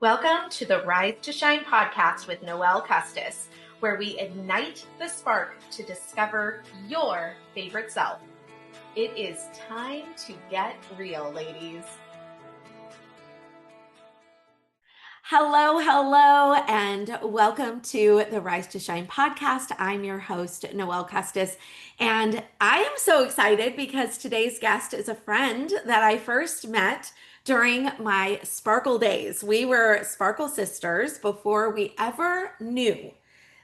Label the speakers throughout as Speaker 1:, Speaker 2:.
Speaker 1: Welcome to the Rise to Shine podcast with Noelle Kustas, where we ignite the spark to discover your favorite self. It is time to get real, ladies. Hello, and welcome to the Rise to Shine podcast. I'm your host, Noelle Kustas, and I am so excited because today's guest is a friend that I first met during my Sparkle days. We were Sparkle sisters before we ever knew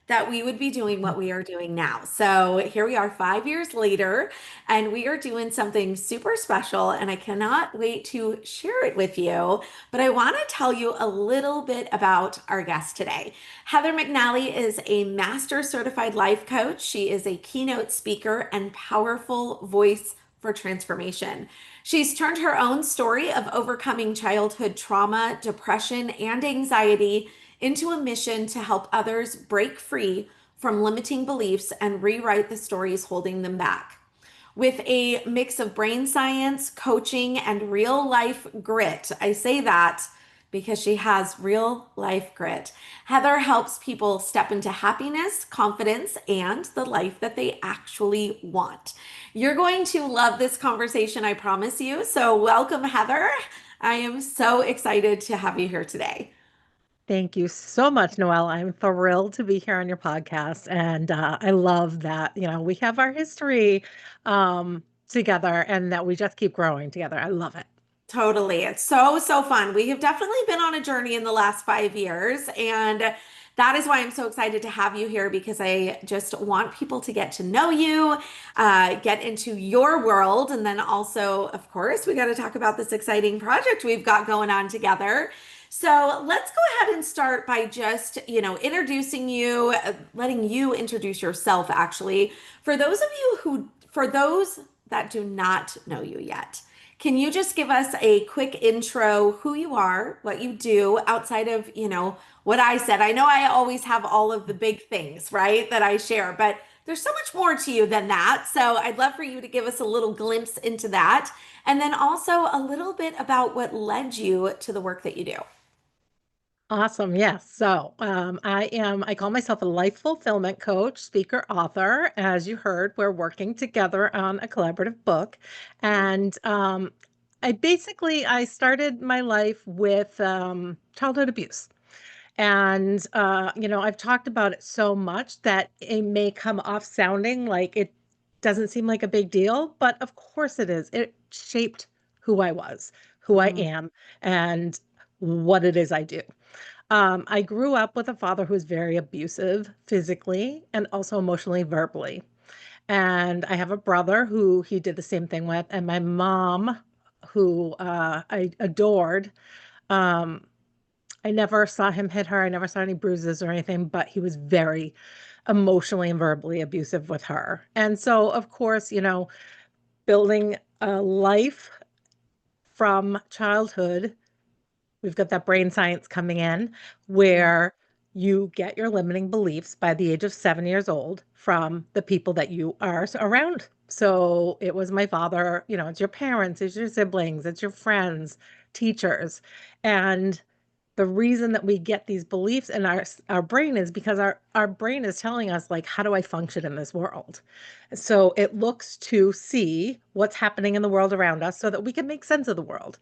Speaker 1: that we would be doing what we are doing now. So here we are 5 years later, and we are doing something super special, and I cannot wait to share it with you. But I want to tell you a little bit about our guest today. Heather McNally is a master certified life coach. She is a keynote speaker and powerful voice for transformation. She's turned her own story of overcoming childhood trauma, depression, and anxiety into a mission to help others break free from limiting beliefs and rewrite the stories holding them back. With a mix of brain science, coaching, and real life grit, I say that because she has real life grit. Heather helps people step into happiness, confidence, and the life that they actually want. You're going to love this conversation, I promise you. So, welcome, Heather. I am so excited to have you here today.
Speaker 2: Thank you so much, Noelle. I'm thrilled to be here on your podcast. And I love that, we have our history together and that we just keep growing together. I love it.
Speaker 1: Totally. It's so fun. We have definitely been on a journey in the last 5 years. And that is why I'm so excited to have you here because I just want people to get to know you, get into your world. And then also, of course, we got to talk about this exciting project we've got going on together. So let's go ahead and start by just, introducing you, letting you introduce yourself, actually. For those that do not know you yet. Can you just give us a quick intro, who you are, what you do outside of, what I said? I know I always have all of the big things, right, that I share, but there's so much more to you than that. So I'd love for you to give us a little glimpse into that. And then also a little bit about what led you to the work that you do.
Speaker 2: Awesome. Yes. So I call myself a life fulfillment coach, speaker, author. As you heard, we're working together on a collaborative book. And I started my life with childhood abuse. And, I've talked about it so much that it may come off sounding like it doesn't seem like a big deal, but of course it is. It shaped who I was, who I
Speaker 1: Mm,
Speaker 2: am, and what it is I do. I grew up with a father who was very abusive physically and also emotionally, verbally. And I have a brother who he did the same thing with, and my mom, who I adored. Um, I never saw him hit her. I never saw any bruises or anything, but he was very emotionally and verbally abusive with her. And so, of course, building a life from childhood, we've got that brain science coming in
Speaker 1: yeah.
Speaker 2: where you get your limiting beliefs by the age of 7 years old from the people that you are around. So it was my father, it's your parents, it's your siblings, it's your friends, teachers. And the reason that we get these beliefs in our brain is because our brain is telling us, like, how do I function in this world? So it looks to see what's happening in the world around us so that we can make sense of the world.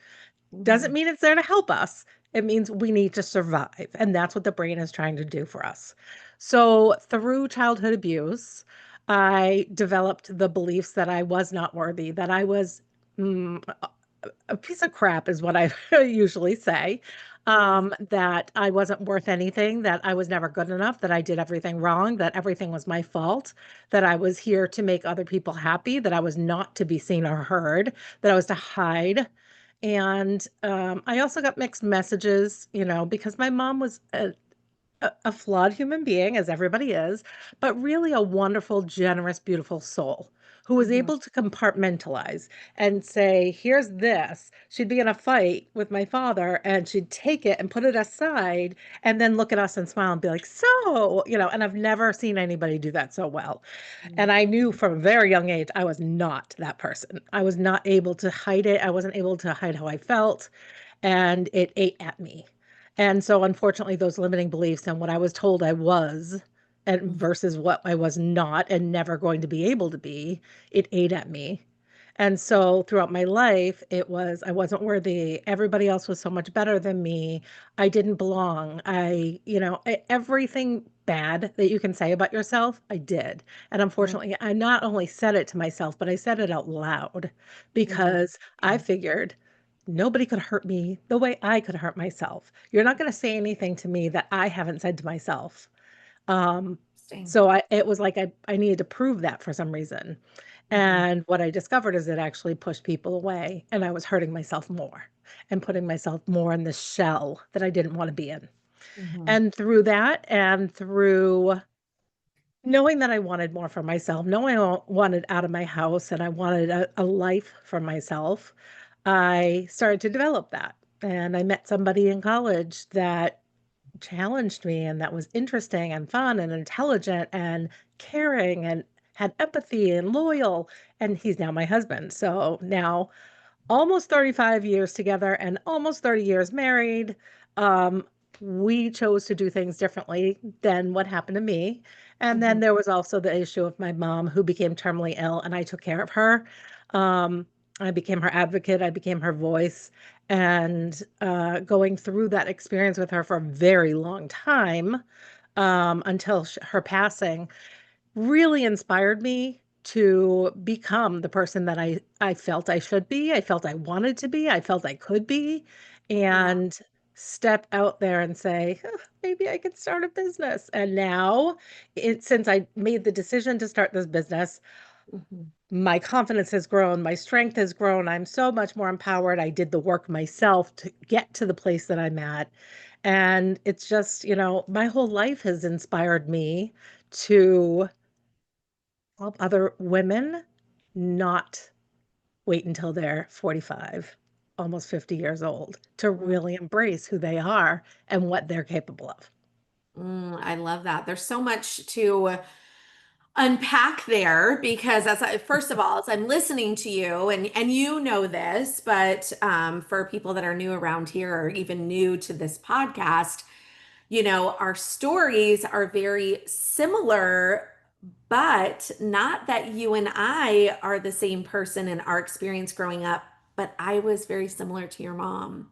Speaker 2: Doesn't
Speaker 1: Mhm.
Speaker 2: mean it's there to help us. It means we need to survive. And that's what the brain is trying to do for us. So through childhood abuse, I developed the beliefs that I was not worthy, that I was a piece of crap, is what I usually say.
Speaker 1: Yeah.
Speaker 2: That I wasn't worth anything, that I was never good enough, that I did everything wrong, that everything was my fault, that I was here to make other people happy, that I was not to be seen or heard, that I was to hide. And I also got mixed messages, because my mom was a flawed human being, as everybody is, but really a wonderful, generous, beautiful soul who was
Speaker 1: Mhm.
Speaker 2: able to compartmentalize and say, here's this. She'd be in a fight with my father and she'd take it and put it aside and then look at us and smile and be like, so, and I've never seen anybody do that so well. And I knew from a very young age, I was not that person. I was not able to hide it. I wasn't able to hide how I felt. And it ate at me. And so, unfortunately, those limiting beliefs and what I was told I was, and
Speaker 1: Mhm.
Speaker 2: versus what I was not and never going to be able to be, it ate at me. And so, throughout my life, it was I wasn't worthy. Everybody else was so much better than me. I didn't belong. Everything bad that you can say about yourself, I did. And
Speaker 1: Mhm.
Speaker 2: unfortunately, I not only said it to myself, but I said it out loud
Speaker 1: Mhm.
Speaker 2: because I
Speaker 1: Yeah.
Speaker 2: figured nobody could hurt me the way I could hurt myself. You're not going to say anything to me that I haven't said to myself. Um,
Speaker 1: Interesting.
Speaker 2: so it was like I needed to prove that for some reason.
Speaker 1: Mhm.
Speaker 2: And what I discovered is it actually pushed people away, and I was hurting myself more and putting myself more in this shell that I didn't want to be in.
Speaker 1: Mhm.
Speaker 2: And through that, and through knowing that I wanted more for myself, knowing I wanted out of my house and I wanted a life for myself, I started to develop that. And I met somebody in college that challenged me and that was interesting and fun and intelligent and caring and had empathy and loyal. And he's now my husband. So now almost 35 years together and almost 30 years married. Um, we chose to do things differently than what happened to me. And then
Speaker 1: Mhm.
Speaker 2: there was also the issue of my mom who became terminally ill, and I took care of her. Um, I became her advocate, I became her voice. And going through that experience with her for a very long time until her passing really inspired me to become the person that I felt I should be. I felt I wanted to be. I felt I could be,
Speaker 1: Yeah.
Speaker 2: and step out there and say, "Huh, maybe I could start a business." And now, since I made the decision to start this business,
Speaker 1: Mhm.
Speaker 2: my confidence has grown, my strength has grown. I'm so much more empowered. I did the work myself to get to the place that I'm at. And it's just, my whole life has inspired me to help other women not wait until they're 45, almost 50 years old, to really embrace who they are and what they're capable of.
Speaker 1: I love that. There's so much to unpack there because first of all, as I'm listening to you and you know this, but for people that are new around here or even new to this podcast, our stories are very similar, but not that you and I are the same person in our experience growing up, but I was very similar to your mom.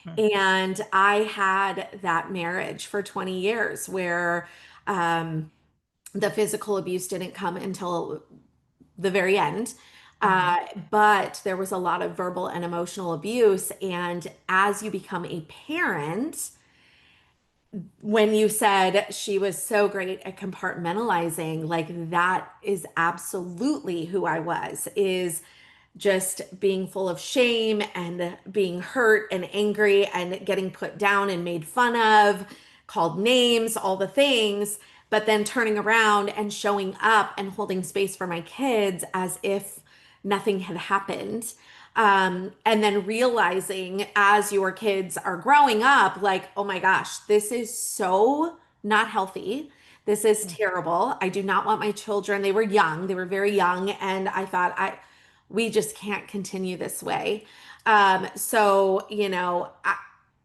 Speaker 2: Mm,
Speaker 1: And I had that marriage for 20 years where um, the physical abuse didn't come until the very end.
Speaker 2: mhm,
Speaker 1: Uh, but there was a lot of verbal and emotional abuse. And as you become a parent, when you said she was so great at compartmentalizing, like that is absolutely who I was, is just being full of shame and being hurt and angry and getting put down and made fun of, called names, all the things, but then turning around and showing up and holding space for my kids as if nothing had happened. And then realizing as your kids are growing up, like, oh my gosh, this is so not healthy. This is
Speaker 2: mm,
Speaker 1: terrible. I do not want my children. They were young, they were very young. And I thought, we just can't continue this way. So,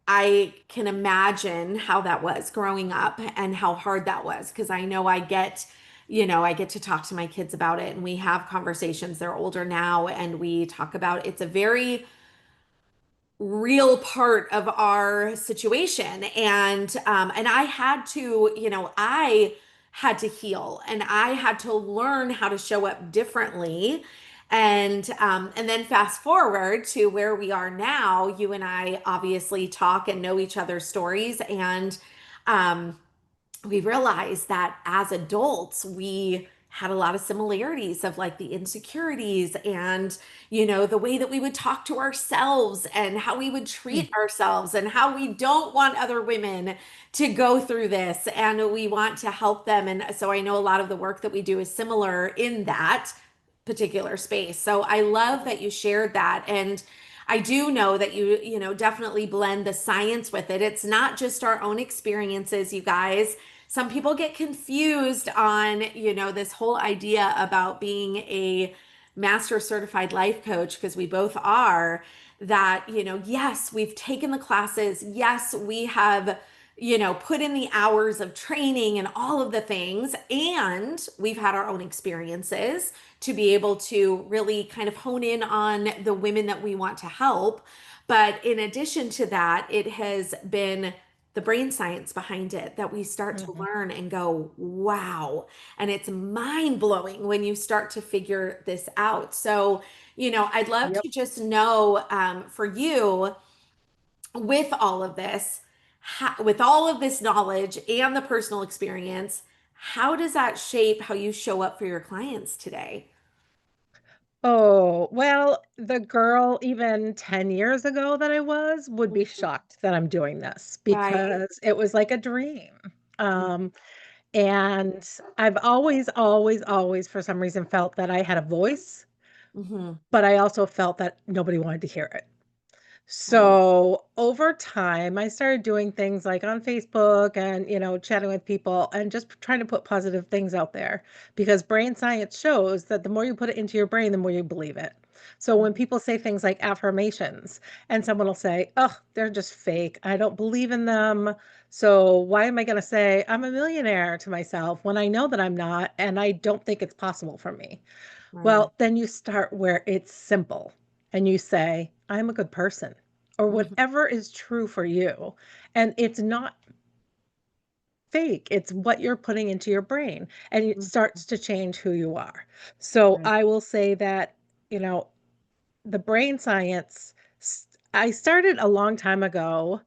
Speaker 1: I can imagine how that was growing up and how hard that was because I know I get to talk to my kids about it and we have conversations. They're older now and we talk about it's a very real part of our situation and I had to I had to heal and I had to learn how to show up differently and then fast forward to where we are now. You and I obviously talk and know each other's stories and um we realized that as adults, we had a lot of similarities of like the insecurities and, the way that we would talk to ourselves and how we would
Speaker 2: mm,
Speaker 1: treat ourselves and how we don't want other women to go through this and we want to help them. And so I know a lot of the work that we do is similar in that particular space. So I love that you shared that. And I do know that definitely blend the science with it. It's not just our own experiences, you guys. Some people get confused on, this whole idea about being a master certified life coach because we both are. that, yes, we've taken the classes. Yes, we have, put in the hours of training and all of the things. And we've had our own experiences to be able to really kind of hone in on the women that we want to help. But in addition to that, it has been the brain science behind it that we start to
Speaker 2: Mhm.
Speaker 1: learn and go, wow. And it's mind blowing when you start to figure this out. So, I'd love
Speaker 2: Yep.
Speaker 1: to just know for you, with all of this, with all of this knowledge and the personal experience, how does that shape how you show up for your clients today?
Speaker 2: Oh, well, the girl even 10 years ago that I was would be shocked that I'm doing this
Speaker 1: Right.
Speaker 2: because it was like a dream. Um, and I've always, for some reason, felt that I had a voice,
Speaker 1: Mm-hmm.
Speaker 2: but I also felt that nobody wanted to hear it.
Speaker 1: Right.
Speaker 2: So over time, I started doing things like on Facebook and, chatting with people and just trying to put positive things out there because brain science shows that the more you put it into your brain, the more you believe it. So when people say things like affirmations and someone will say, oh, they're just fake. I don't believe in them. So why am I going to say I'm a millionaire to myself when I know that I'm not and I don't think it's possible for me?
Speaker 1: Right.
Speaker 2: Well, then you start where it's simple and you say, I'm a good person, or
Speaker 1: Mhm.
Speaker 2: whatever is true for you. And it's not fake, it's what you're putting into your brain, and it
Speaker 1: Mhm.
Speaker 2: starts to change who you are. So
Speaker 1: Right.
Speaker 2: I will say that, you know, the brain science, I started a long time ago.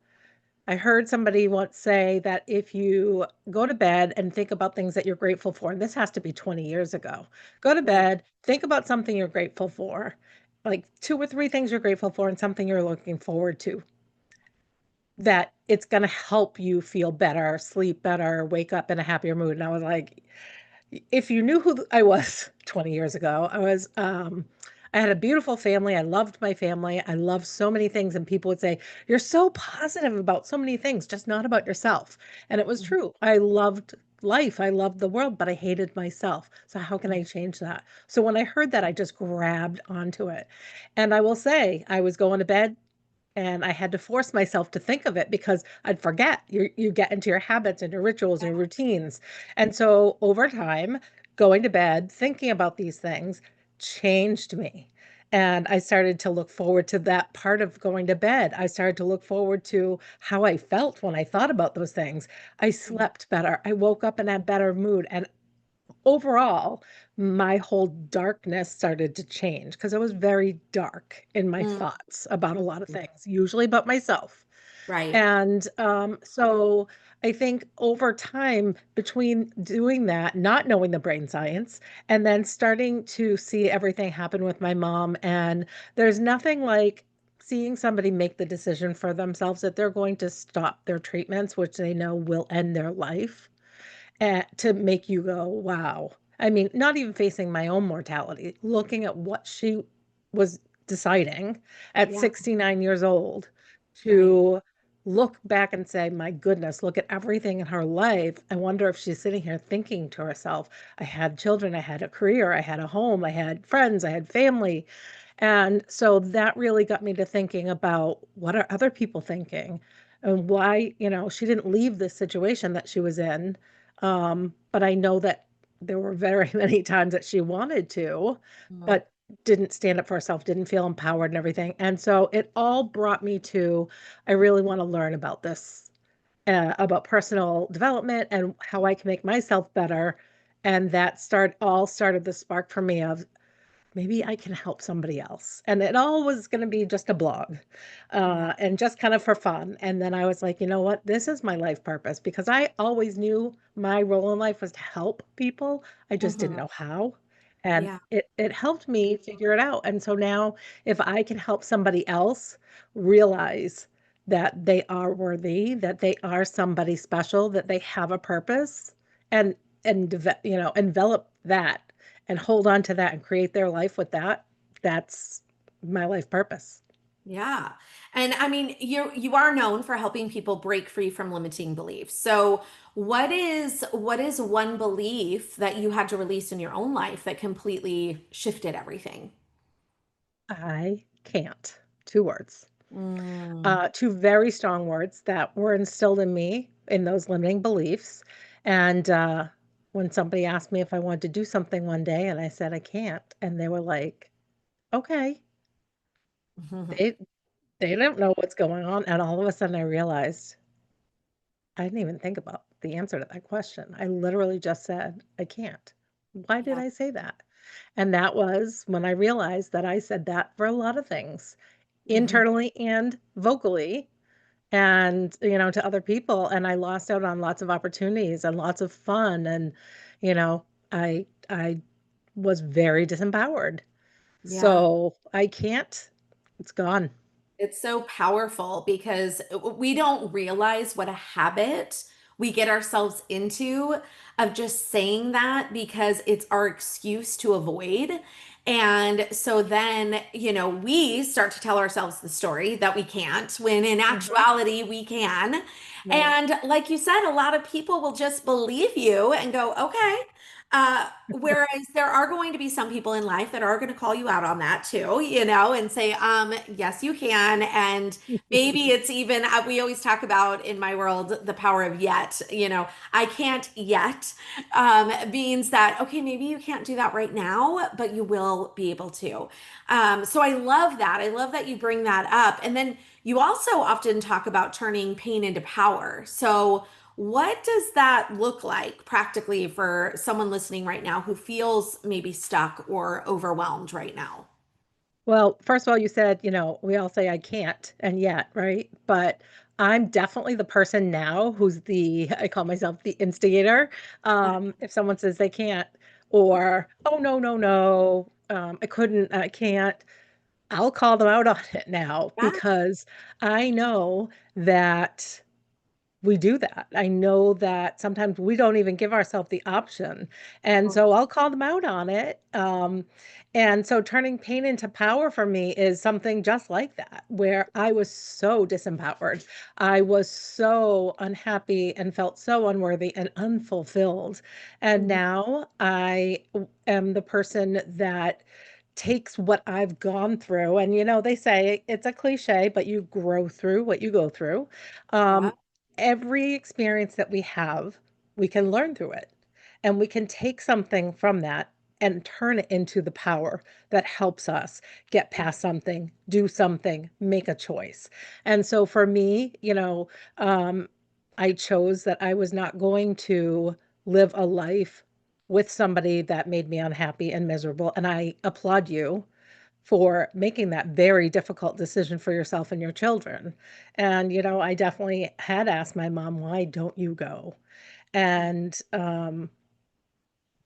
Speaker 2: I heard somebody once say that if you go to bed and think about things that you're grateful for, and this has to be 20 years ago, go to
Speaker 1: Right.
Speaker 2: bed, think about something you're grateful for, like two or three things you're grateful for and something you're looking forward to, that it's going to help you feel better, sleep better, wake up in a happier mood. And I was like, if you knew who I was 20 years ago, I had a beautiful family. I loved my family. I loved so many things. And people would say, you're so positive about so many things, just not about yourself. And it was
Speaker 1: Mhm.
Speaker 2: true. I loved life. I loved the world, but I hated myself. So how can I change that? So when I heard that, I just grabbed onto it. And I will say, I was going to bed and I had to force myself to think of it because I'd forget. You get into your habits and your rituals and your routines. And so over time, going to bed, thinking about these things changed me. And I started to look forward to that part of going to bed. I started to look forward to how I felt when I thought about those things. I slept better. I woke up in a better mood. And overall, my whole darkness started to change because I was very dark in my
Speaker 1: Mhm.
Speaker 2: thoughts about a lot of
Speaker 1: Mhm.
Speaker 2: things, usually about myself.
Speaker 1: Right.
Speaker 2: And so I think over time, between doing that, not knowing the brain science, and then starting to see everything happen with my mom, and there's nothing like seeing somebody make the decision for themselves that they're going to stop their treatments, which they know will end their life to make you go, wow. I mean, not even facing my own mortality, looking at what she was deciding at
Speaker 1: Yeah.
Speaker 2: 69 years old
Speaker 1: Right.
Speaker 2: to look back and say, my goodness, look at everything in her life. I wonder if she's sitting here thinking to herself, I had children, I had a career, I had a home, I had friends, I had family. And so that really got me to thinking about what are other people thinking and why, she didn't leave the situation that she was in. But I know that there were very many times that she wanted to,
Speaker 1: Mhm.
Speaker 2: but didn't stand up for herself, didn't feel empowered and everything. And so it all brought me to, I really want to learn about this, about personal development and how I can make myself better. And that all started the spark for me of maybe I can help somebody else. And it all was going to be just a blog
Speaker 1: Yeah.
Speaker 2: and just kind of for fun. And then I was like, you know what? This is my life purpose because I always knew my role in life was to help people. I just didn't
Speaker 1: Mhm.
Speaker 2: know how. And
Speaker 1: Yeah.
Speaker 2: it helped me figure it out. And so now, if I can help somebody else realize that they are worthy, that they are somebody special, that they have a purpose, and envelop that and hold on to that and create their life with that, that's my life purpose.
Speaker 1: Yeah. And I mean, you are known for helping people break free from limiting beliefs. So, what is one belief that you had to release in your own life that completely shifted everything?
Speaker 2: I can't. two words.
Speaker 1: Mm.
Speaker 2: Two very strong words that were instilled in me in those limiting beliefs. And when somebody asked me if I wanted to do something one day, and I said I can't, and they were like, "Okay," they they don't know what's going on, and all of a sudden I realized I didn't even think about the answer to that question. I literally just said, "I can't." Why did
Speaker 1: Yeah.
Speaker 2: I say that? And that was when I realized that I said that for a lot of things,
Speaker 1: Hmm.
Speaker 2: internally and vocally, and, to other people, and I lost out on lots of opportunities and lots of fun, and, you know, I was very disempowered.
Speaker 1: Yeah.
Speaker 2: So, I can't. It's gone.
Speaker 1: It's so powerful because we don't realize what a habit we get ourselves into of just saying that because it's our excuse to avoid. And so then, we start to tell ourselves the story that we can't, when in
Speaker 2: Mhm.
Speaker 1: actuality we can.
Speaker 2: Right.
Speaker 1: And like you said, a lot of people will just believe you and go, okay. Whereas there are going to be some people in life that are going to call you out on that too, and say, yes, you can. And maybe it's even, we always talk about in my world, the power of yet, I can't yet, means that, okay, maybe you can't do that right now, but you will be able to. So I love that. I love that you bring that up. And then you also often talk about turning pain into power. So, what does that look like practically for someone listening right now who feels maybe stuck or overwhelmed right now?
Speaker 2: Well, first of all, you said, we all say I can't and yet, right? But I'm definitely the person now who's I call myself the instigator. If someone says they can't, or, oh, no, no, no, I couldn't, I can't, I'll call them out on it now
Speaker 1: Yeah.
Speaker 2: because I know that we do that. I know that sometimes we don't even give ourselves the option. And so I'll call them out on it. And so turning pain into power for me is something just like that, where I was so disempowered. I was so unhappy and felt so unworthy and unfulfilled. And
Speaker 1: Mhm.
Speaker 2: now am the person that takes what I've gone through. And, they say it's a cliche, but you grow through what you go through.
Speaker 1: Yeah.
Speaker 2: Um, every experience that we have, we can learn through it. And we can take something from that and turn it into the power that helps us get past something, do something, make a choice. And so for me, I chose that I was not going to live a life with somebody that made me unhappy and miserable. And I applaud you for making that very difficult decision for yourself and your children. And, I definitely had asked my mom, why don't you go? And,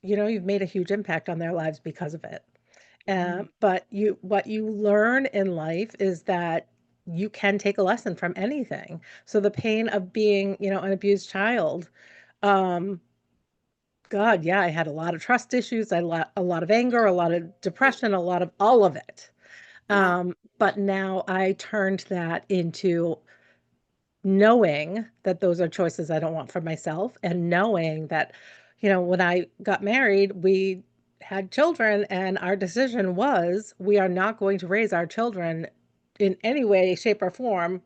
Speaker 2: you've made a huge impact on their lives because of it.
Speaker 1: Mhm.
Speaker 2: But what you learn in life is that you can take a lesson from anything. So the pain of being, an abused child, um, God, yeah, I had a lot of trust issues, a lot of anger, a lot of depression, a lot of all of it.
Speaker 1: Yeah.
Speaker 2: But now I turned that into knowing that those are choices I don't want for myself, and knowing that, when I got married, we had children, and our decision was we are not going to raise our children in any way, shape, or form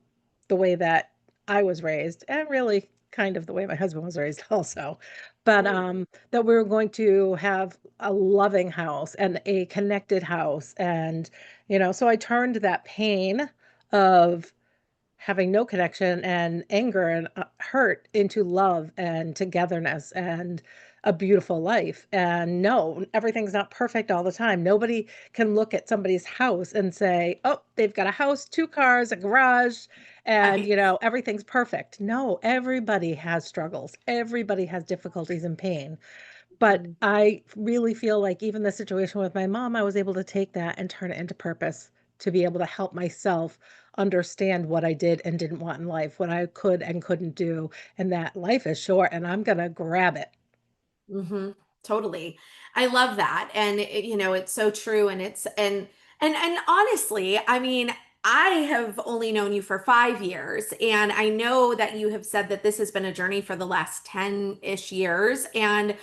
Speaker 2: the way that I was raised, and really kind of the way my husband was raised also. But
Speaker 1: Right.
Speaker 2: that we were going to have a loving house and a connected house. And, so I turned that pain of having no connection and anger and hurt into love and togetherness and a beautiful life. And no, everything's not perfect all the time. Nobody can look at somebody's house and say, oh, they've got a house, two cars, a garage, and,
Speaker 1: Right.
Speaker 2: everything's perfect. No, everybody has struggles. Everybody has difficulties and pain. But
Speaker 1: Mhm.
Speaker 2: I really feel like even the situation with my mom, I was able to take that and turn it into purpose to be able to help myself understand what I did and didn't want in life, what I could and couldn't do, and that life is short and I'm gonna grab it.
Speaker 1: Hmm. Totally. I love that. And it's so true. And and honestly, I mean, I have only known you for 5 years, and I know that you have said that this has been a journey for the last 10-ish years. And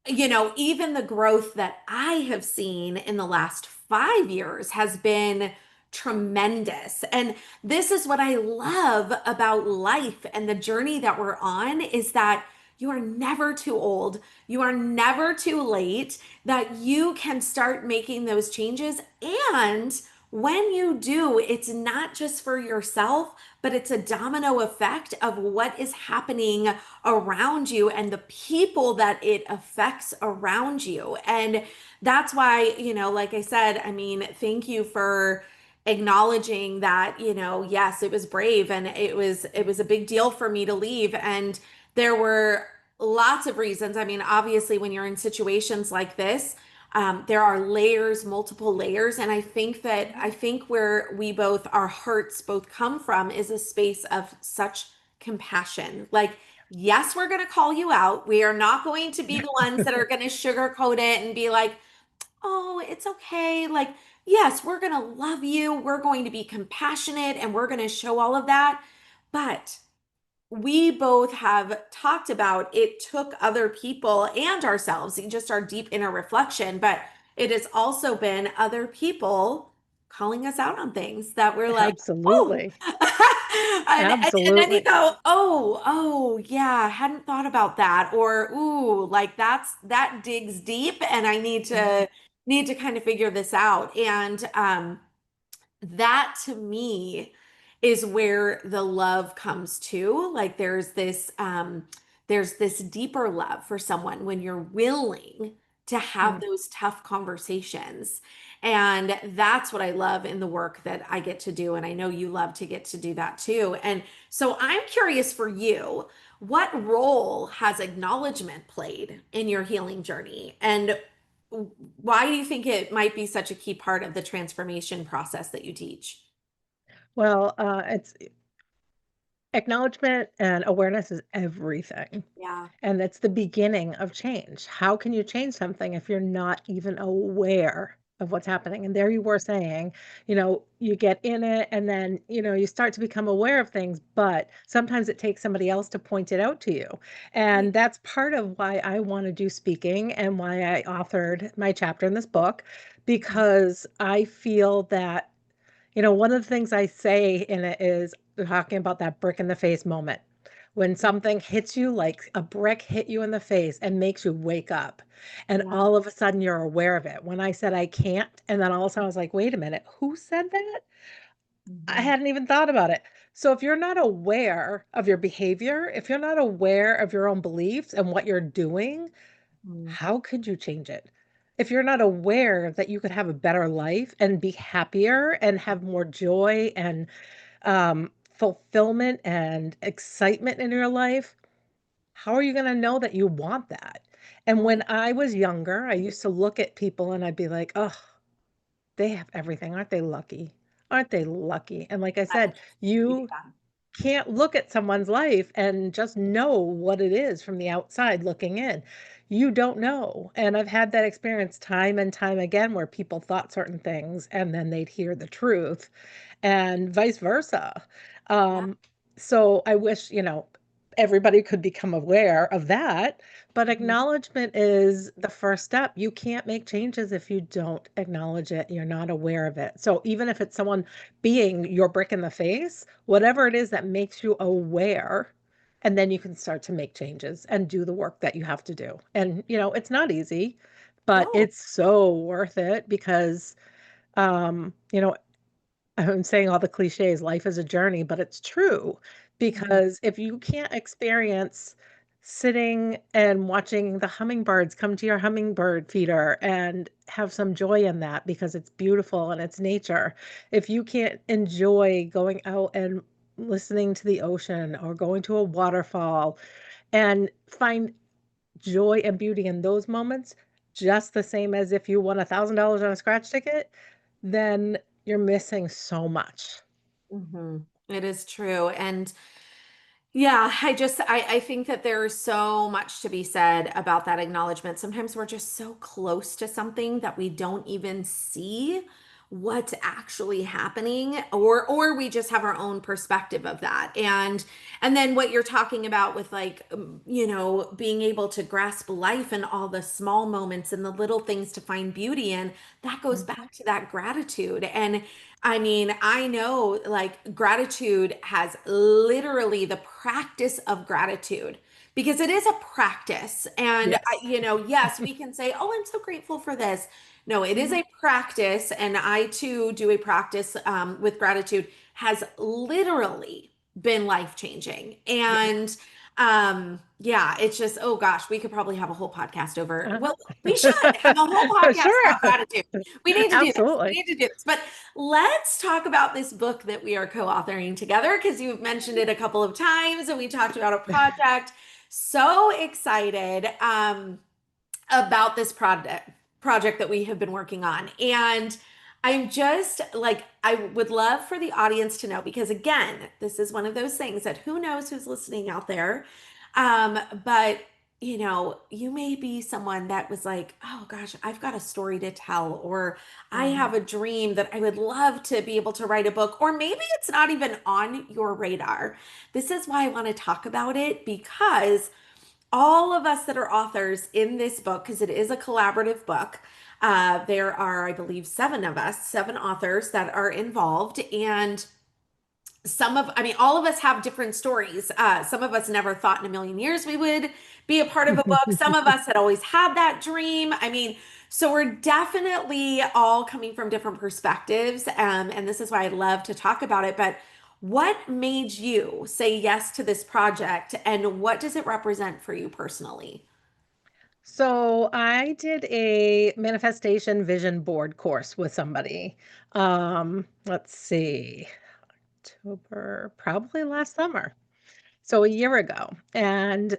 Speaker 1: even the growth that I have seen in the last 5 years has been tremendous. And this is what I love about life and the journey that we're on is that you are never too old. You are never too late, that you can start making those changes. And when you do, it's not just for yourself, but it's a domino effect of what is happening around you and the people that it affects around you. And that's why, like I said, I mean, thank you for acknowledging that, yes, it was brave and it was a big deal for me to leave. And there were lots of reasons. I mean, obviously, when you're in situations like this, there are layers, multiple layers. And I think where we both, our hearts both come from is a space of such compassion. Like, yes, we're going to call you out. We are not going to be the ones that are going to sugarcoat it and be like, oh, it's okay. Like, yes, we're going to love you. We're going to be compassionate and we're going to show all of that. But we both have talked about it took other people and ourselves, just our deep inner reflection, but it has also been other people calling us out on things that we're like, oh,
Speaker 2: Absolutely.
Speaker 1: and then you
Speaker 2: Absolutely.
Speaker 1: go, oh, yeah, hadn't thought about that, or ooh, like that digs deep, and I need to kind of figure this out, and that to me is where the love comes to. Like there's this deeper love for someone when you're willing to have
Speaker 2: Mm.
Speaker 1: those tough conversations. And that's what I love in the work that I get to do. And I know you love to get to do that too. And so I'm curious for you, what role has acknowledgement played in your healing journey? And why do you think it might be such a key part of the transformation process that you teach?
Speaker 2: Well, it's acknowledgement and awareness is everything.
Speaker 1: Yeah.
Speaker 2: And that's the beginning of change. How can you change something if you're not even aware of what's happening? And there you were saying, you get in it and then, you start to become aware of things, but sometimes it takes somebody else to point it out to you.
Speaker 1: Right.
Speaker 2: And that's part of why I want to do speaking and why I authored my chapter in this book, because I feel that one of the things I say in it is talking about that brick in the face moment. When something hits you like a brick hit you in the face and makes you wake up, and
Speaker 1: Yeah.
Speaker 2: all of a sudden you're aware of it. When I said I can't, and then all of a sudden I was like, wait a minute, who said that? I
Speaker 1: Mhm.
Speaker 2: hadn't even thought about it. So if you're not aware of your behavior, if you're not aware of your own beliefs and what you're doing,
Speaker 1: Mhm.
Speaker 2: how could you change it? If you're not aware that you could have a better life and be happier and have more joy and fulfillment and excitement in your life, how are you going to know that you want that? And when
Speaker 1: Right.
Speaker 2: I was younger, I used to look at people and I'd be like, oh, they have everything. Aren't they lucky? Aren't they lucky? And like I
Speaker 1: That
Speaker 2: said,
Speaker 1: is really
Speaker 2: you
Speaker 1: fun.
Speaker 2: can't look at someone's life and just know what it is from the outside looking in. You don't know. And I've had that experience time and time again where people thought certain things and then they'd hear the truth and vice versa.
Speaker 1: Yeah.
Speaker 2: Um, so I wish, everybody could become aware of that. But
Speaker 1: Mhm.
Speaker 2: acknowledgement is the first step. You can't make changes if you don't acknowledge it. You're not aware of it. So even if it's someone being your brick in the face, whatever it is that makes you aware, and then you can start to make changes and do the work that you have to do. And, it's not easy, but
Speaker 1: No.
Speaker 2: it's so worth it because, um, you know, I'm saying all the cliches, life is a journey, but it's true
Speaker 1: Mhm.
Speaker 2: because if you can't experience sitting and watching the hummingbirds come to your hummingbird feeder and have some joy in that because it's beautiful and it's nature, if you can't enjoy going out and listening to the ocean or going to a waterfall and find joy and beauty in those moments, just the same as if you won $1,000 on a scratch ticket, then you're missing so much.
Speaker 1: Mhm. It is true. And yeah, I think that there's so much to be said about that acknowledgement. Sometimes we're just so close to something that we don't even see what's actually happening, or we just have our own perspective of that. And then what you're talking about with like being able to grasp life and all the small moments and the little things to find beauty in, that goes
Speaker 2: Mhm.
Speaker 1: back to that gratitude. And I mean, I know like gratitude has literally the practice of gratitude because it is a practice. And,
Speaker 2: Yes.
Speaker 1: yes, we can say, oh, I'm so grateful for this. No, it is a practice. And I too do a practice with gratitude, has literally been life changing.
Speaker 2: Yeah.
Speaker 1: And yeah, it's just, oh gosh, we could probably have a whole podcast over. Well, we should have
Speaker 2: Uh-huh.
Speaker 1: a whole podcast
Speaker 2: Sure.
Speaker 1: about gratitude. We need to do this. We
Speaker 2: Absolutely.
Speaker 1: need to do this. But let's talk about this book that we are co-authoring together because you've mentioned it a couple of times and we talked about a project. So excited about this project that we have been working on. And I'm just like, I would love for the audience to know because again, this is one of those things that who knows who's listening out there. But you may be someone that was like, oh gosh, I've got a story to tell, or I
Speaker 2: Mhm.
Speaker 1: have a dream that I would love to be able to write a book, or maybe it's not even on your radar. This is why I want to talk about it because all of us that are authors in this book, because it is a collaborative book, there are, I believe, seven of us, seven authors that are involved. And I mean, all of us have different stories. Some of us never thought in a million years we would be a part of a book. Some of us had always had that dream. I mean, so we're definitely all coming from different perspectives. And this is why I love to talk about it. But what made you say yes to this project and what does it represent for you personally?
Speaker 2: So I did a manifestation vision board course with somebody. Let's see, October, probably last summer. So a year ago. And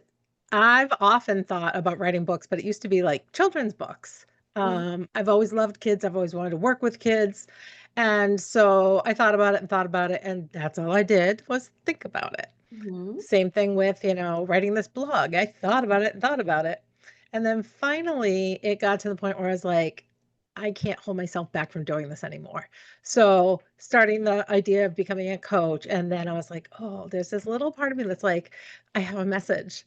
Speaker 2: I've often thought about writing books, but it used to be like children's books. I've always loved kids. I've always wanted to work with kids. And so I thought about it and thought about it, and that's all I did was think about it.
Speaker 1: Mhm.
Speaker 2: Same thing with, writing this blog. I thought about it and thought about it. And then finally, it got to the point where I was like, I can't hold myself back from doing this anymore. So, starting the idea of becoming a coach. And then I was like, oh, there's this little part of me that's like, I have a message.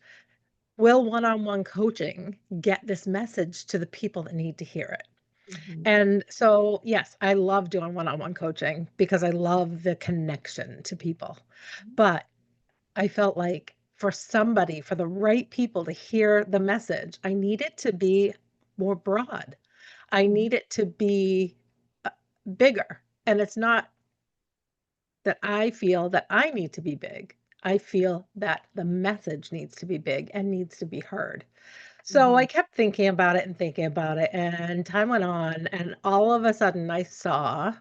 Speaker 2: Will one-on-one coaching get this message to the people that need to hear it?
Speaker 1: Mhm.
Speaker 2: And so, yes, I love doing one-on-one coaching because I love the connection to people. But I felt like for the right people to hear the message, I need it to be more broad. I need it to be uh, bigger. And it's not that I feel that I need to be big. I feel that the message needs to be big and needs to be heard. So I
Speaker 1: Mhm.
Speaker 2: kept thinking about it and thinking about it, and time went on, and all of a sudden I saw,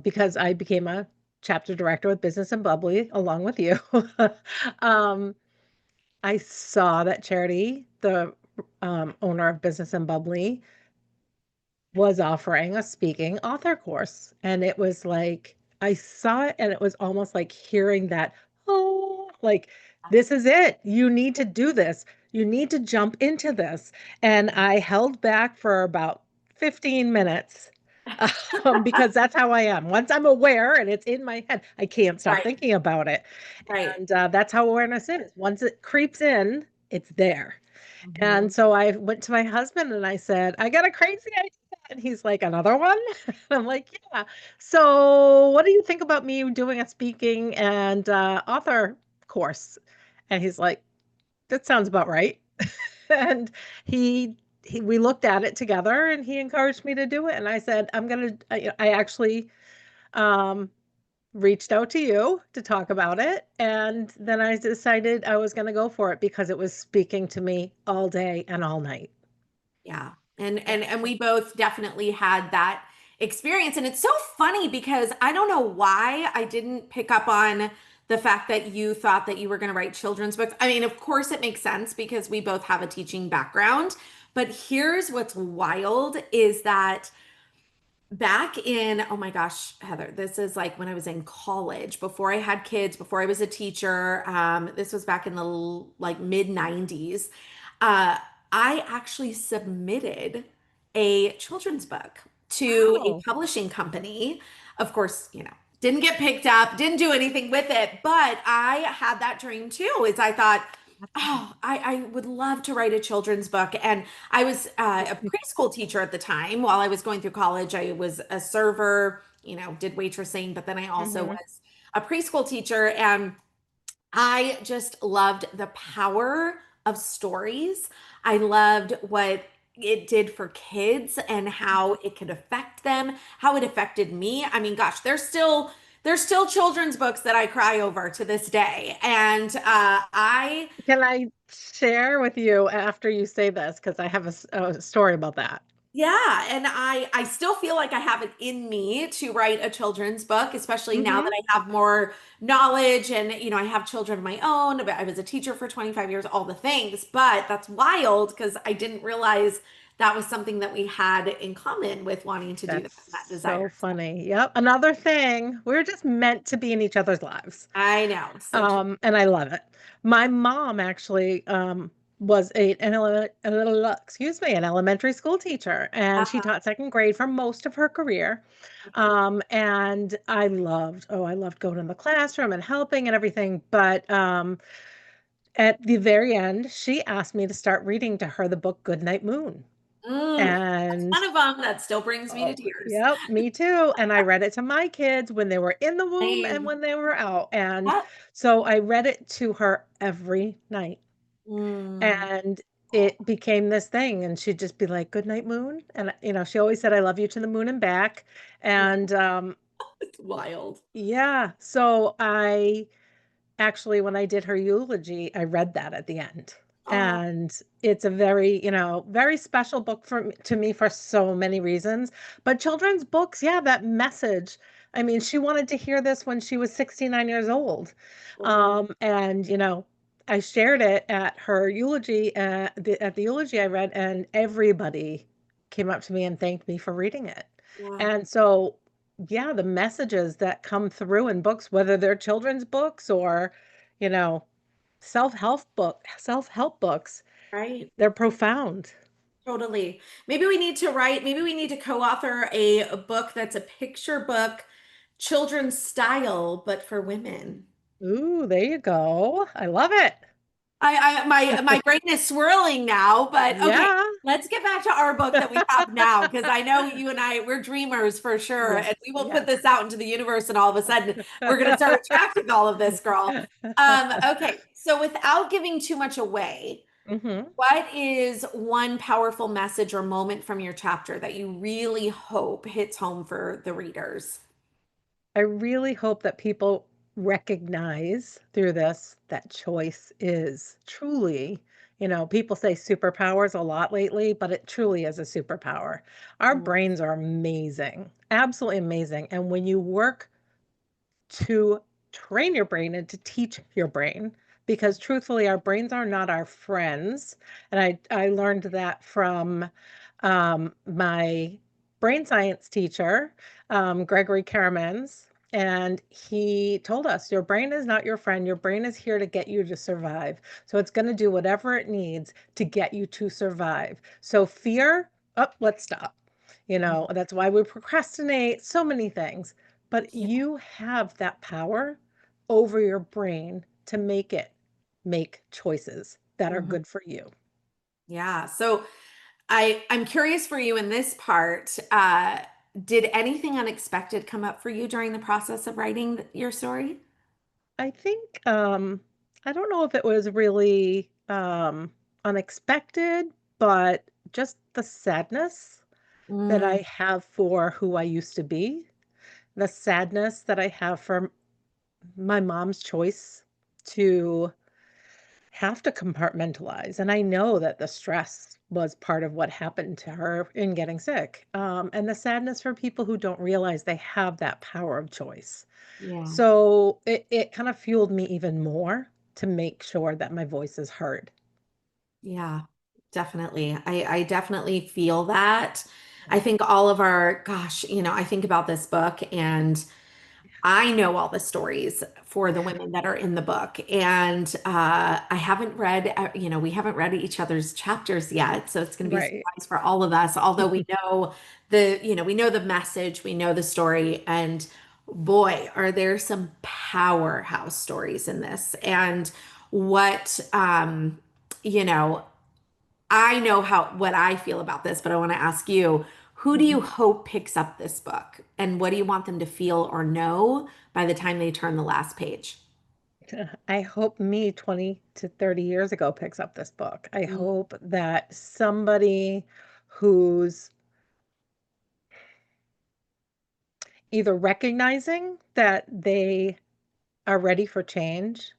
Speaker 2: because I became a chapter director with Business and Bubbly along with you. um, I saw that Charity, the owner of Business and Bubbly, was offering a speaking author course. And it was like, I saw it and it was almost like hearing that, oh, like, this is it. You need to do this. You need to jump into this. And I held back for about 15 minutes because that's how I am. Once I'm aware and it's in my head, I can't stop
Speaker 1: Right,
Speaker 2: thinking about it.
Speaker 1: right.
Speaker 2: And that's how awareness is. Once it creeps in, it's there. And
Speaker 1: Mhm.
Speaker 2: so I went to my husband and I said, I got a crazy idea. And he's like, another one? I'm like, yeah. So what do you think about me doing a speaking and author course? And he's like, that sounds about right. And we looked at it together and he encouraged me to do it. And I said, I actually um, reached out to you to talk about it. And then I decided I was going to go for it because it was speaking to me all day and all night.
Speaker 1: Yeah. And
Speaker 2: Yeah.
Speaker 1: and we both definitely had that experience. And it's so funny because I don't know why I didn't pick up on the fact that you thought that you were going to write children's books. I mean, of course it makes sense because we both have a teaching background, but here's what's wild is that back in, oh my gosh, Heather, this is like when I was in college, before I had kids, before I was a teacher. This was back in the like mid 90s. Uh, I actually submitted a children's book to a
Speaker 2: Wow.
Speaker 1: publishing company. Of course, didn't get picked up, didn't do anything with it, but I had that dream too, is I thought, oh, I would love to write a children's book. And I was a preschool teacher at the time while I was going through college. I was a server did waitressing, but then I also
Speaker 2: Hmm.
Speaker 1: was a preschool teacher. And I just loved the power of stories. I loved what it did for kids and how it could affect them, how it affected me. I mean, gosh, there's still children's books that I cry over to this day. And I
Speaker 2: Can I share with you after you say this? Because I have a story about that.
Speaker 1: Yeah, and I still feel like I have it in me to write a children's book, especially now that
Speaker 2: Hmm.
Speaker 1: I have more knowledge and I have children of my own. But I was a teacher for 25 years, all the things. But that's wild because I didn't realize that was something that we had in common with wanting to do that, that
Speaker 2: That's so
Speaker 1: desire. So
Speaker 2: funny. Yep. Another thing, we're just meant to be in each other's lives.
Speaker 1: I know, so true.
Speaker 2: And I love it. My mom actually was excuse me, an elementary school teacher, and she
Speaker 1: Uh-huh.
Speaker 2: taught second grade for most of her career. And I loved going in the classroom and helping and everything. But at the very end, she asked me to start reading to her the book Goodnight Moon.
Speaker 1: That's
Speaker 2: And
Speaker 1: one of them that still brings me to
Speaker 2: oh,
Speaker 1: tears.
Speaker 2: yep, me too. And I read it to my kids when they were in the womb and
Speaker 1: Same.
Speaker 2: when they were out. And
Speaker 1: Yep.
Speaker 2: so I read it to her every night.
Speaker 1: Mm.
Speaker 2: And it became this thing. And she'd just be like, "Good night, moon." And, she always said, "I love you to the moon and back."
Speaker 1: Yeah,
Speaker 2: And
Speaker 1: it's wild.
Speaker 2: yeah, so actually, when I did her eulogy, I read that at the end.
Speaker 1: Oh,
Speaker 2: And it's a very, very special book to me for so many reasons. But children's books, yeah, that message. I mean, she wanted to hear this when she was 69 years old.
Speaker 1: totally.
Speaker 2: And, I shared it at her eulogy, at the eulogy I read, and everybody came up to me and thanked me for reading it.
Speaker 1: Yeah.
Speaker 2: And so yeah, the messages that come through in books, whether they're children's books or, you know, self-help books,
Speaker 1: Right.
Speaker 2: they're profound.
Speaker 1: Totally. Maybe we need to co-author a book that's a picture book, children's style, but for women.
Speaker 2: Ooh, there you go. I love it.
Speaker 1: My brain is swirling now, but okay,
Speaker 2: Yeah.
Speaker 1: let's get back to our book that we have now, because I know you and we're dreamers for sure,
Speaker 2: Yes,
Speaker 1: and we will put
Speaker 2: yes.
Speaker 1: this out into the universe, and all of a sudden we're going to start attracting all of this, girl. Okay, so without giving too much away,
Speaker 2: Hmm.
Speaker 1: what is one powerful message or moment from your chapter that you really hope hits home for the readers?
Speaker 2: I really hope that people recognize through this that choice is truly, people say superpowers a lot lately, but it truly is a superpower. Our
Speaker 1: Mm,
Speaker 2: brains are amazing, absolutely amazing. And when you work to train your brain and to teach your brain, because truthfully our brains are not our friends, and I learned that from my brain science teacher, Gregory Karamans, and he told us your brain is not your friend. Your brain is here to get you to survive, so it's going to do whatever it needs to get you to survive. So fear, oh, let's stop. That's why we procrastinate, so many things. But
Speaker 1: yeah.
Speaker 2: you have that power over your brain to make it make choices that are
Speaker 1: Mhm.
Speaker 2: good for you.
Speaker 1: Yeah. So I'm curious for you in this part. Did anything unexpected come up for you during the process of writing your story?
Speaker 2: I think I don't know if it was really unexpected, but just the sadness that I
Speaker 1: Mm,
Speaker 2: have for who I used to be, the sadness that I have for my mom's choice to have to compartmentalize. And I know that the stress was part of what happened to her in getting sick. And the sadness for people who don't realize they have that power of choice.
Speaker 1: yeah.
Speaker 2: So it kind of fueled me even more to make sure that my voice is heard.
Speaker 1: Yeah, definitely. I definitely feel that. I think all of our, gosh, I think about this book and I know all the stories for the women that are in the book. And I haven't read, we haven't read each other's chapters yet. So it's going to be a
Speaker 2: Right.
Speaker 1: surprise for all of us. Although we know we know the message, we know the story. And boy, are there some powerhouse stories in this. And what, you know, I know what I feel about this, but I want to ask you, Who do you
Speaker 2: Mhm.
Speaker 1: hope picks up this book? And what do you want them to feel or know by the time they turn the last page?
Speaker 2: I hope me 20 to 30 years ago picks up this book. I
Speaker 1: Mm,
Speaker 2: hope that somebody who's either recognizing that they are ready for change,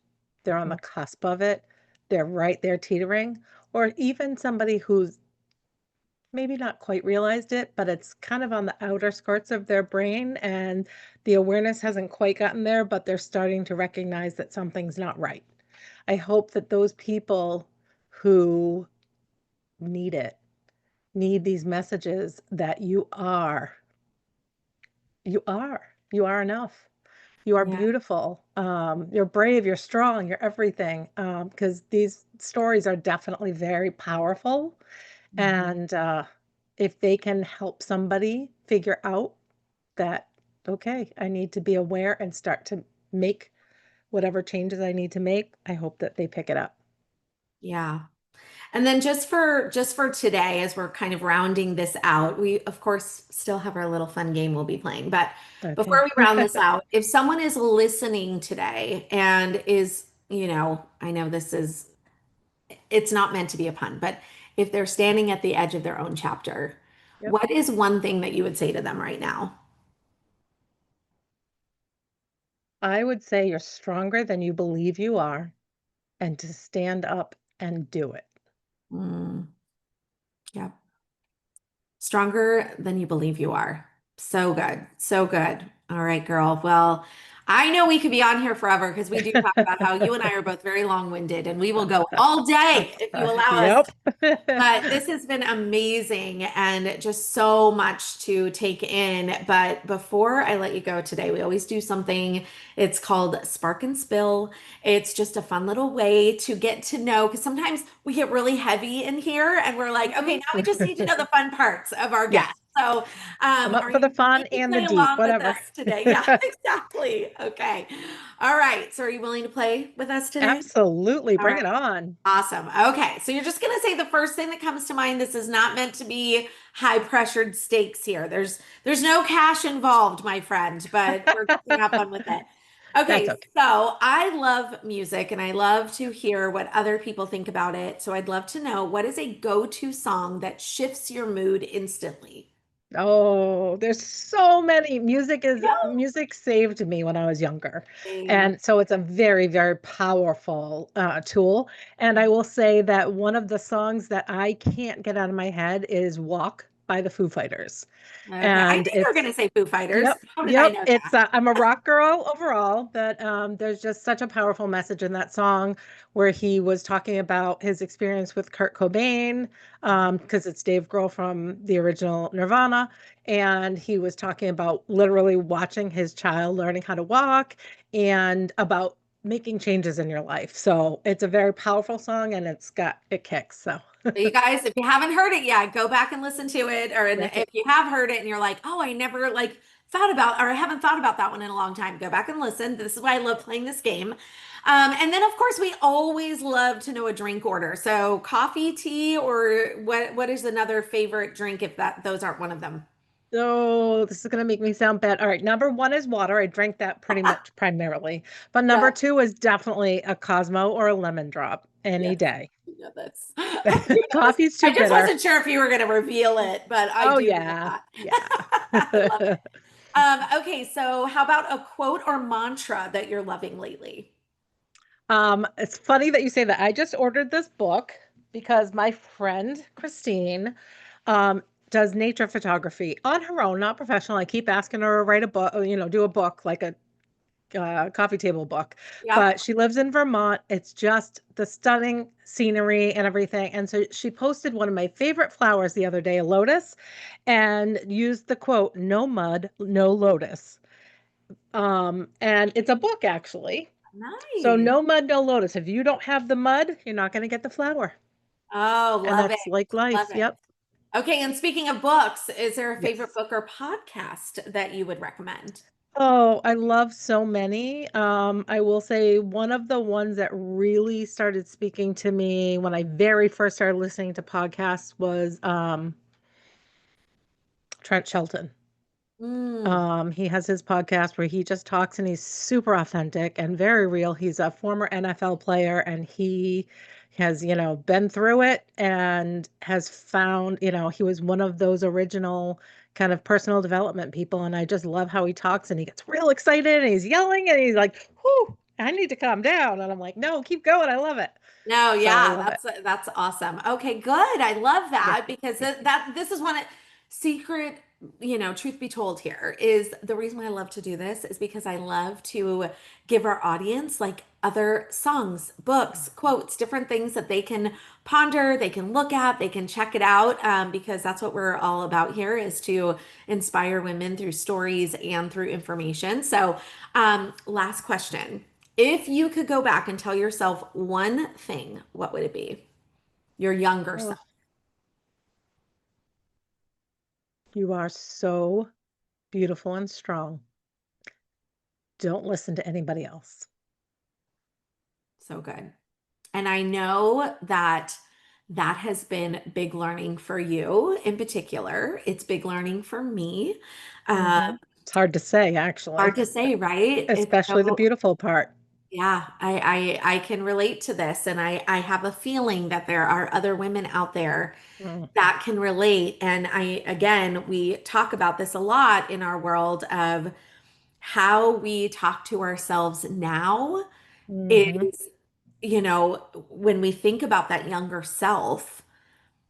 Speaker 2: they're on the
Speaker 1: mhm.
Speaker 2: cusp of it, they're right there teetering, or even somebody who's maybe not quite realized it, but it's kind of on the outer skirts of their brain and the awareness hasn't quite gotten there, but they're starting to recognize that something's not right. I hope that those people who need it need these messages that you are enough. You are
Speaker 1: Yeah.
Speaker 2: beautiful. You're brave, you're strong, you're everything. Because these stories are definitely very powerful.
Speaker 1: Mhm.
Speaker 2: And if they can help somebody figure out that, okay, I need to be aware and start to make whatever changes I need to make, I hope that they pick it up.
Speaker 1: Yeah. And then just for today, as we're kind of rounding this out, we of course still have our little fun game we'll be playing. But before
Speaker 2: Okay.
Speaker 1: we round this out, if someone is listening today and I know it's not meant to be a pun, but if they're standing at the edge of their own chapter,
Speaker 2: Yep.
Speaker 1: what is one thing that you would say to them right now?
Speaker 2: I would say you're stronger than you believe you are, and to stand up and do it.
Speaker 1: Mm, yeah. Stronger than you believe you are. So good. So good. All right, girl. Well, I know we could be on here forever because we do talk about how you and I are both very long-winded and we will go all day if you allow us.
Speaker 2: Yep.
Speaker 1: But this has been amazing and just so much to take in. But before I let you go today, we always do something. It's called Spark and Spill. It's just a fun little way to get to know, because sometimes we get really heavy in here and we're like, okay,
Speaker 2: Mhm.
Speaker 1: now we just need to know the fun parts of our
Speaker 2: Yes.
Speaker 1: guest. So,
Speaker 2: I'm up
Speaker 1: are
Speaker 2: for
Speaker 1: you
Speaker 2: the fun
Speaker 1: willing to
Speaker 2: and the
Speaker 1: play
Speaker 2: deep,
Speaker 1: along with
Speaker 2: whatever.
Speaker 1: us today? Yeah, exactly. Okay. All right. So, are you willing to play with us today?
Speaker 2: Absolutely.
Speaker 1: All
Speaker 2: Bring
Speaker 1: right.
Speaker 2: it on.
Speaker 1: Awesome. Okay. So you're just going to say the first thing that comes to mind. This is not meant to be high pressured stakes here. There's no cash involved, my friend, but we're just going to have fun with it.
Speaker 2: That's
Speaker 1: Okay.
Speaker 2: okay.
Speaker 1: So I love music and I love to hear what other people think about it. So I'd love to know, what is a go-to song that shifts your mood instantly?
Speaker 2: Oh, there's so many.
Speaker 1: No.
Speaker 2: Music saved me when I was younger.
Speaker 1: Same.
Speaker 2: And so it's a very, very powerful tool. And I will say that one of the songs that I can't get out of my head is Walk by the Foo Fighters.
Speaker 1: Okay. I knew
Speaker 2: And
Speaker 1: you were going to say Foo Fighters.
Speaker 2: yep,
Speaker 1: How did I
Speaker 2: yep.
Speaker 1: know
Speaker 2: It's I'm a rock girl overall, but there's just such a powerful message in that song where he was talking about his experience with Kurt Cobain, because it's Dave Grohl from the original Nirvana, and he was talking about literally watching his child learning how to walk and about making changes in your life. So it's a very powerful song, and it kicks. So
Speaker 1: So you guys, if you haven't heard it yet, go back and listen to it. Or and
Speaker 2: okay.
Speaker 1: if you have heard it and you're like, oh, I never like thought about, or I haven't thought about that one in a long time, go back and listen. This is why I love playing this game. And then of course we always love to know a drink order. So coffee, tea, or what is another favorite drink if that those aren't one of them?
Speaker 2: Oh, this is going to make me sound bad. All right, number one is water. I drink that pretty much primarily. But
Speaker 1: Yeah.
Speaker 2: number two is definitely a Cosmo or a lemon drop any
Speaker 1: Yes.
Speaker 2: day.
Speaker 1: You know this. I do know this.
Speaker 2: Coffee's too
Speaker 1: I just
Speaker 2: bitter.
Speaker 1: wasn't sure if you were going to reveal it, but I
Speaker 2: Oh,
Speaker 1: do know
Speaker 2: yeah.
Speaker 1: that.
Speaker 2: Yeah.
Speaker 1: I love it. Okay, so how about a quote or mantra that you're loving lately?
Speaker 2: It's funny that you say that. I just ordered this book because my friend Christine um, does nature photography on her own, not professional. I keep asking her to write a book, do a book like a coffee table book.
Speaker 1: Yep.
Speaker 2: But she lives in Vermont. It's just the stunning scenery and everything. And so she posted one of my favorite flowers the other day, a lotus, and used the quote, "No mud, no lotus." And it's a book actually. So
Speaker 1: Nice.
Speaker 2: no mud, no lotus. If you don't have the mud, you're not going to get the flower.
Speaker 1: Oh,
Speaker 2: And
Speaker 1: love it.
Speaker 2: that's like
Speaker 1: Love
Speaker 2: life.
Speaker 1: it.
Speaker 2: Yep.
Speaker 1: Okay, and speaking of books, is there a favorite
Speaker 2: Yes.
Speaker 1: book or podcast that you would recommend?
Speaker 2: Oh, I love so many. I will say one of the ones that really started speaking to me when I very first started listening to podcasts was Trent Shelton.
Speaker 1: Mm.
Speaker 2: He has his podcast where he just talks and he's super authentic and very real. He's a former NFL player and he has, been through it and has found, he was one of those original kind of personal development people. And I just love how he talks and he gets real excited and he's yelling and he's like, whoo, I need to calm down. And I'm like, no, keep going. I love it.
Speaker 1: No,
Speaker 2: So I
Speaker 1: yeah,
Speaker 2: love it.
Speaker 1: that's awesome. Okay, good. I love
Speaker 2: Yeah.
Speaker 1: that because this is one secret, truth be told here is the reason why I love to do this is because I love to give our audience like other songs, books, quotes, different things that they can ponder, they can look at, they can check it out, because that's what we're all about here is to inspire women through stories and through information. So, last question. If you could go back and tell yourself one thing, what would it be? Your younger
Speaker 2: Oh,
Speaker 1: self.
Speaker 2: you are so beautiful and strong. Don't listen to anybody else.
Speaker 1: So good. And I know that that has been big learning for you in particular. It's big learning for me. Uh,
Speaker 2: It's hard to say,
Speaker 1: Hard
Speaker 2: actually,
Speaker 1: to say, right? It's
Speaker 2: especially the
Speaker 1: so,
Speaker 2: beautiful part.
Speaker 1: yeah, I can relate to this. And I have a feeling that there are other women out there
Speaker 2: Mm,
Speaker 1: that can relate. And again, we talk about this a lot in our world of how we talk to ourselves now
Speaker 2: mhm,
Speaker 1: is, when we think about that younger self,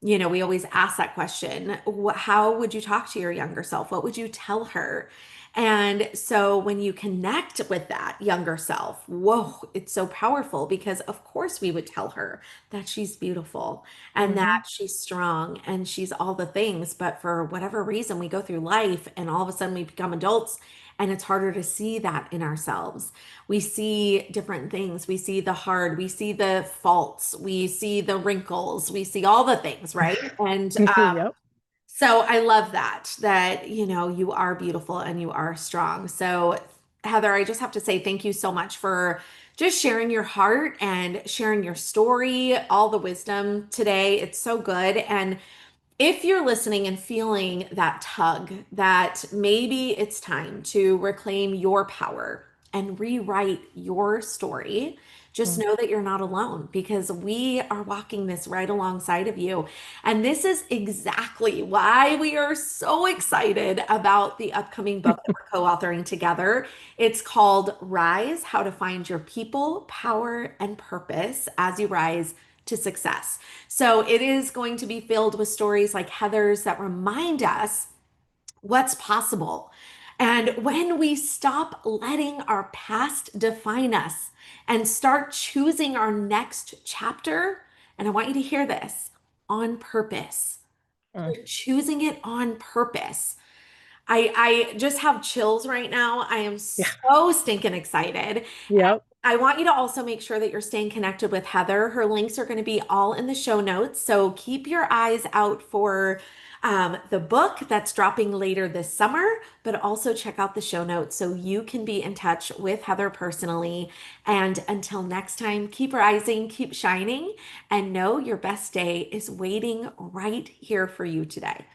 Speaker 1: we always ask that question. How would you talk to your younger self? What would you tell her? And so when you connect with that younger self, whoa, it's so powerful because, of course, we would tell her that she's beautiful and
Speaker 2: mhm.
Speaker 1: that she's strong and she's all the things. But for whatever reason, we go through life and all of a sudden we become adults and it's harder to see that in ourselves. We see different things. We see the hard, we see the faults, we see the wrinkles, we see all the things, right? And
Speaker 2: Yep.
Speaker 1: so I love that, you are beautiful and you are strong. So, Heather, I just have to say thank you so much for just sharing your heart and sharing your story, all the wisdom today. It's so good. And if you're listening and feeling that tug, that maybe it's time to reclaim your power and rewrite your story, just
Speaker 2: Mm,
Speaker 1: know that you're not alone because we are walking this right alongside of you. And this is exactly why we are so excited about the upcoming book that we're co-authoring together. It's called Rise: How to Find Your People, Power, and Purpose as You Rise to Success. So it is going to be filled with stories like Heather's that remind us what's possible. And when we stop letting our past define us and start choosing our next chapter, and I want you to hear this on purpose.
Speaker 2: mm.
Speaker 1: We're choosing it on purpose. I just have chills right now. I am
Speaker 2: Yeah.
Speaker 1: so stinking excited.
Speaker 2: Yep.
Speaker 1: I want you to also make sure that you're staying connected with Heather. Her links are going to be all in the show notes. So keep your eyes out for the book that's dropping later this summer, but also check out the show notes so you can be in touch with Heather personally. And until next time, keep rising, keep shining, and know your best day is waiting right here for you today.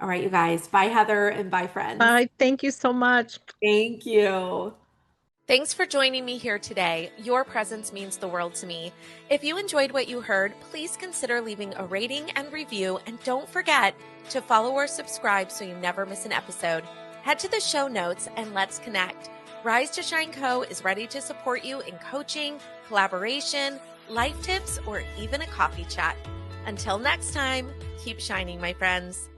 Speaker 1: All right, you guys. Bye, Heather, and bye, friends.
Speaker 2: Bye. Thank you so much.
Speaker 1: Thank you. Thanks for joining me here today. Your presence means the world to me. If you enjoyed what you heard, please consider leaving a rating and review, and don't forget to follow or subscribe so you never miss an episode. Head to the show notes and let's connect. Rise to Shine Co. is ready to support you in coaching, collaboration, life tips, or even a coffee chat. Until next time, keep shining, my friends.